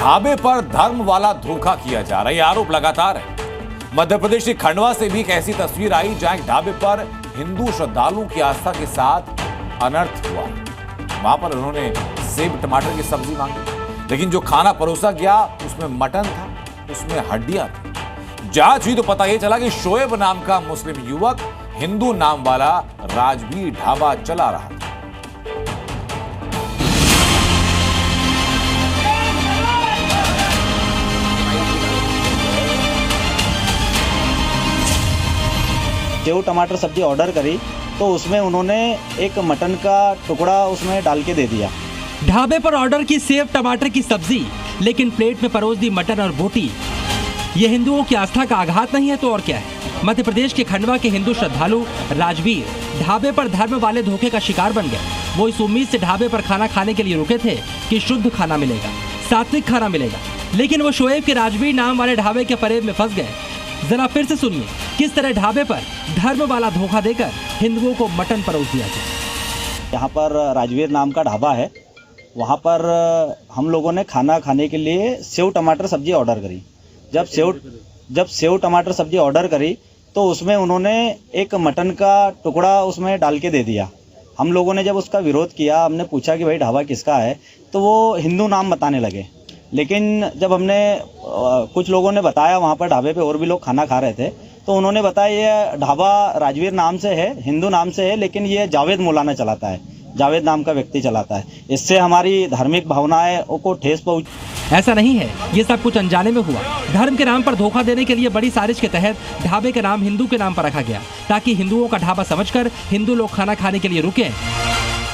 ढाबे पर धर्म वाला धोखा किया जा रहा है, आरोप लगातार है। मध्य प्रदेश के खंडवा से भी एक ऐसी तस्वीर आई जहां एक ढाबे पर हिंदू श्रद्धालुओं की आस्था के साथ अनर्थ हुआ। वहां पर उन्होंने सेब टमाटर की सब्जी मांगी, लेकिन जो खाना परोसा गया उसमें मटन था, उसमें हड्डियां थी। जांच हुई तो पता यह चला कि शोएब नाम का मुस्लिम युवक हिंदू नाम वाला राजवीर ढाबा चला रहा था। सेव टमाटर सब्जी ऑर्डर करी तो उसमें उन्होंने एक मटन का टुकड़ा उसमें डाल के दे दिया। ढाबे पर ऑर्डर की सेव टमाटर की सब्जी, लेकिन प्लेट में परोस दी मटन और बोटी। ये हिंदुओं की आस्था का आघात नहीं है तो और क्या है। मध्य प्रदेश के खंडवा के हिंदू श्रद्धालु राजवीर ढाबे पर धर्म वाले धोखे का शिकार बन गए। वो इस उम्मीद से ढाबे पर खाना खाने के लिए रुके थे कि शुद्ध खाना मिलेगा, सात्विक खाना मिलेगा, लेकिन वो शोएब के राजवीर नाम वाले ढाबे के फरेब में फंस गए। जरा फिर से सुनिए किस तरह ढाबे पर धर्म वाला धोखा देकर हिंदुओं को मटन परोस दिया गया। यहाँ पर राजवीर नाम का ढाबा है, वहाँ पर हम लोगों ने खाना खाने के लिए सेव टमाटर सब्जी ऑर्डर करी। जब सेव टमाटर सब्जी ऑर्डर करी तो उसमें उन्होंने एक मटन का टुकड़ा उसमें डाल के दे दिया। हम लोगों ने जब उसका विरोध किया, हमने पूछा कि भाई ढाबा किसका है, तो वो हिंदू नाम बताने लगे। लेकिन जब हमने कुछ लोगों ने बताया, वहाँ पर ढाबे पे और भी लोग खाना खा रहे थे, तो उन्होंने बताया ये ढाबा राजवीर नाम से है, हिंदू नाम से है, लेकिन ये जावेद मौलाना चलाता है, जावेद नाम का व्यक्ति चलाता है। इससे हमारी धार्मिक भावनाएं को ठेस पहुंच। ऐसा नहीं है, ये सब कुछ अनजाने में हुआ। धर्म के नाम पर धोखा देने के लिए बड़ी साजिश के तहत ढाबे का नाम हिंदू के नाम पर रखा गया, ताकि हिंदुओं का ढाबा समझकर हिंदू लोग खाना खाने के लिए रुके।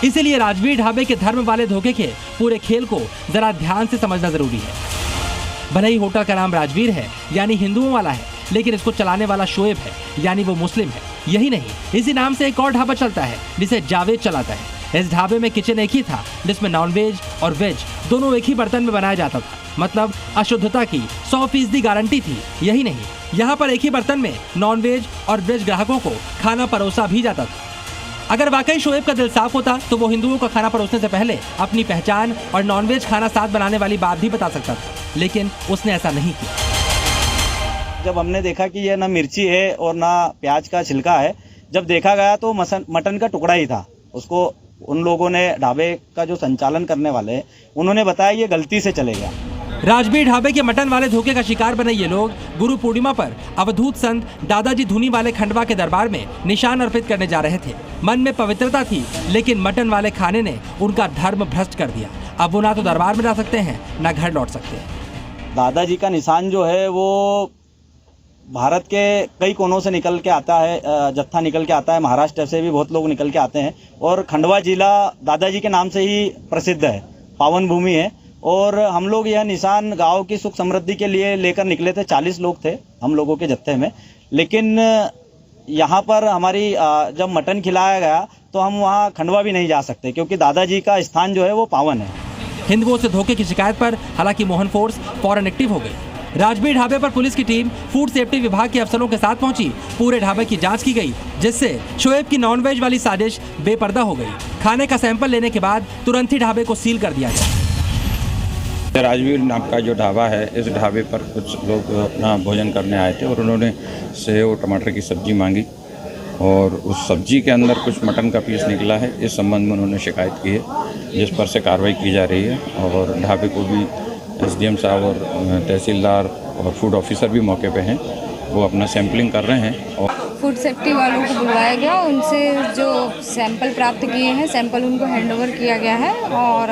इसीलिए राजवीर ढाबे के धर्म वाले धोखे के पूरे खेल को जरा ध्यान से समझना जरूरी है। भले ही होटल का नाम राजवीर है, यानी हिंदुओं वाला है, लेकिन इसको चलाने वाला शोएब है, यानी वो मुस्लिम है। यही नहीं, इसी नाम से एक और ढाबा चलता है जिसे जावेद चलाता है। इस ढाबे में किचन एक ही था, जिसमें नॉनवेज और वेज दोनों एक ही बर्तन में बनाया जाता था, मतलब अशुद्धता की 100% गारंटी थी। यही नहीं, यहाँ पर एक ही बर्तन में नॉनवेज और वेज ग्राहकों को खाना परोसा भी जाता था। अगर वाकई शोएब का दिल साफ होता तो वो हिंदुओं को खाना परोसने से पहले अपनी पहचान और नॉनवेज खाना साथ बनाने वाली बात भी बता सकता था, लेकिन उसने ऐसा नहीं किया। जब हमने देखा कि ये ना मिर्ची है और ना प्याज का छिलका है, जब देखा गया तो मटन का टुकड़ा ही था। उसको उन लोगों ने, ढाबे का जो संचालन करने वाले, उन्होंने बताया ये गलती से चले गया। राजवीर ढाबे के मटन वाले धोखे का शिकार बने ये लोग गुरु पूर्णिमा पर अवधूत संत दादाजी धूनी वाले खंडवा के दरबार में निशान अर्पित करने जा रहे थे। मन में पवित्रता थी, लेकिन मटन वाले खाने ने उनका धर्म भ्रष्ट कर दिया। अब वो ना तो दरबार में जा सकते हैं, ना घर लौट सकते हैं। दादाजी का निशान जो है वो भारत के कई कोनों से निकल के आता है, जत्था निकल के आता है। महाराष्ट्र से भी बहुत लोग निकल के आते हैं, और खंडवा जिला दादाजी के नाम से ही प्रसिद्ध है, पावन भूमि है। और हम लोग यह निशान गांव की सुख समृद्धि के लिए लेकर निकले थे। 40 लोग थे हम लोगों के जत्थे में, लेकिन यहाँ पर हमारी जब मटन खिलाया गया तो हम वहाँ खंडवा भी नहीं जा सकते, क्योंकि दादाजी का स्थान जो है वो पावन है। हिंदुओं से धोखे की शिकायत पर हालांकि मोहन फोर्स फौरन एक्टिव हो गई। राजवीर ढाबे पर पुलिस की टीम फूड सेफ्टी विभाग के अफसरों के साथ पहुंची। पूरे ढाबे की जांच की गई, जिससे शोएब की नॉनवेज वाली साजिश बेपर्दा हो गई। खाने का सैंपल लेने के बाद तुरंत ही ढाबे को सील कर दिया गया। राजवीर नाम का जो ढाबा है, इस ढाबे पर कुछ लोग अपना भोजन करने आए थे और उन्होंने सेव टमाटर की सब्जी मांगी, और उस सब्जी के अंदर कुछ मटन का पीस निकला है। इस संबंध में उन्होंने शिकायत की है, जिस पर से कार्रवाई की जा रही है। और ढाबे को भी SDM साहब और तहसीलदार और फूड ऑफिसर भी मौके पे हैं, वो अपना सैंपलिंग कर रहे हैं। और फूड सेफ्टी वालों को बुलवाया गया, उनसे जो सैंपल प्राप्त किए हैं, सैंपल उनको हैंडओवर किया गया है, और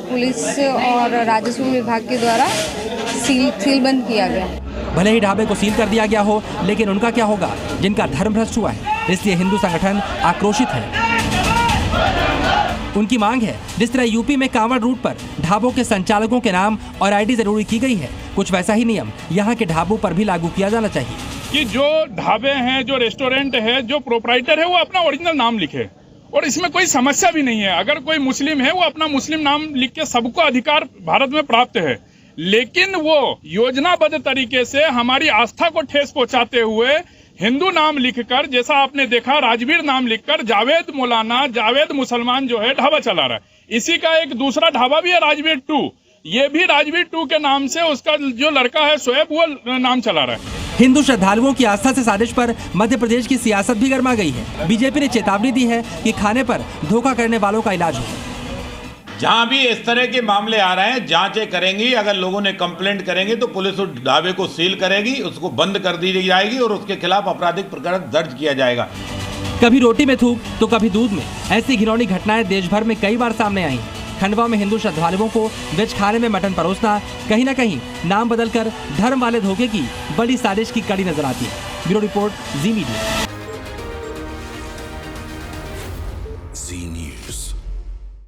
पुलिस और राजस्व विभाग के द्वारा सीलबंद किया गया। भले ही ढाबे को सील कर दिया गया हो, लेकिन उनका क्या होगा जिनका धर्म भ्रष्ट हुआ है। इसलिए हिंदू संगठन आक्रोशित है। उनकी मांग है, जिस तरह यूपी में कांवड़ रूट पर ढाबों के संचालकों के नाम और ID जरूरी की गई है, कुछ वैसा ही नियम यहाँ के ढाबों पर भी लागू किया जाना चाहिए कि जो ढाबे हैं, जो रेस्टोरेंट है, जो प्रोपराइटर है, वो अपना ओरिजिनल नाम लिखे। और इसमें कोई समस्या भी नहीं है। अगर कोई मुस्लिम है, वो अपना मुस्लिम नाम लिख के, सबको अधिकार भारत में प्राप्त है, लेकिन वो योजनाबद्ध तरीके से हमारी आस्था को ठेस पहुंचाते हुए हिंदू नाम लिखकर, जैसा आपने देखा राजवीर नाम लिखकर जावेद मौलाना, जावेद मुसलमान जो है ढाबा चला रहा है। इसी का एक दूसरा ढाबा भी है राजवीर 2, ये भी राजवीर 2 के नाम से उसका जो लड़का है शोएब वो नाम चला रहा है। हिंदू श्रद्धालुओं की आस्था से साजिश पर मध्य प्रदेश की सियासत भी गर्मा गई है। बीजेपी ने चेतावनी दी है कि खाने पर धोखा करने वालों का इलाज हो। जहां भी इस तरह के मामले आ रहे हैं, जांचें करेंगी, अगर लोगों ने कंप्लेंट करेंगे तो पुलिस उस ढाबे को सील करेगी, उसको बंद कर दी जाएगी और उसके खिलाफ आपराधिक प्रकरण दर्ज किया जाएगा। कभी रोटी में थूक तो कभी दूध में, ऐसी घिनौनी घटनाएं देश भर में कई बार सामने आई। खंडवा में हिंदू श्रद्धालुओं को वेज खाने में मटन परोसना कहीं न कहीं नाम बदलकर धर्म वाले धोखे की बड़ी साजिश की कड़ी नजर आती है। ब्यूरो रिपोर्ट, जी मीडिया।